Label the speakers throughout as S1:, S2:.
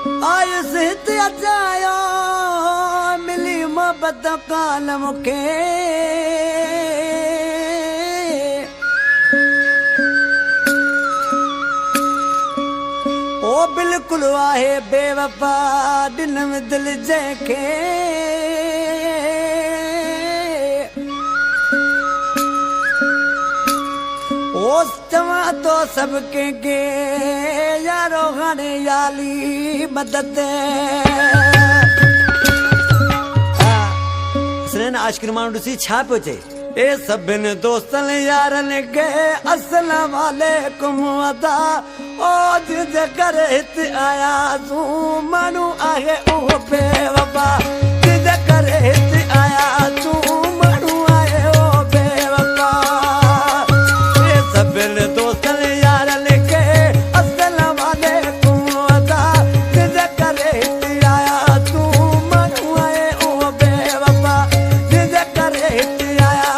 S1: आयुस हित अचायो मिली मोहब्बत काल मुखे ओ बिल्कुल आहे बेवफा दिन में दिल जैके ओस चवा तो सबके के यारो गाने याली मदद सनेन आशिक माण्हू ॾिसी छा पियो चए ए सभिनि दोस्तनि यारनि खे अस्सलाम वालेकुम अदा ओ जिते करे हिते आया तूं माण्हू आहे उहो बेवफा जिते करे हिते आया तूं माण्हू आहे उहो बेवफा ए सभिनि दोस्तनि यारनि खे अस्सलाम वालेकुम अदा जिते करे हिते आया तूं माण्हू आहे उहो बेवफा जिते करे हिते आया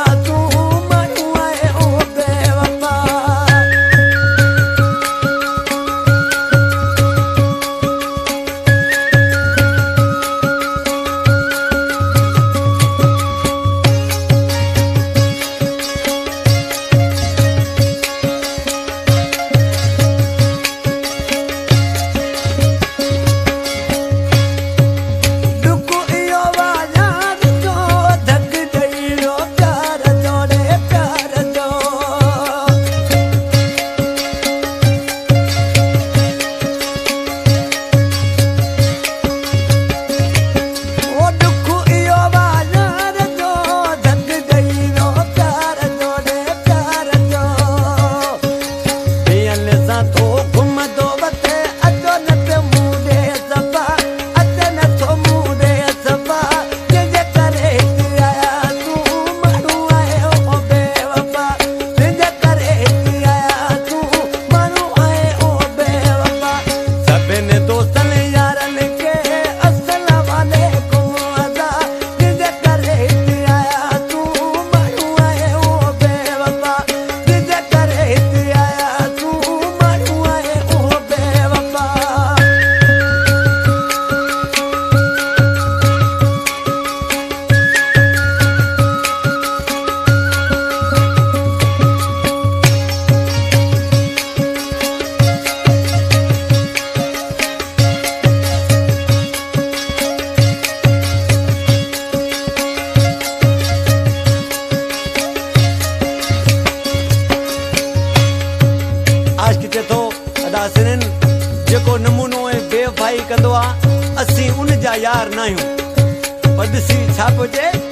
S1: जेको नमूनो बेवफाई कंदो आहे असीं उन जा यार न आहियूं पर ॾिसी छा पियो चए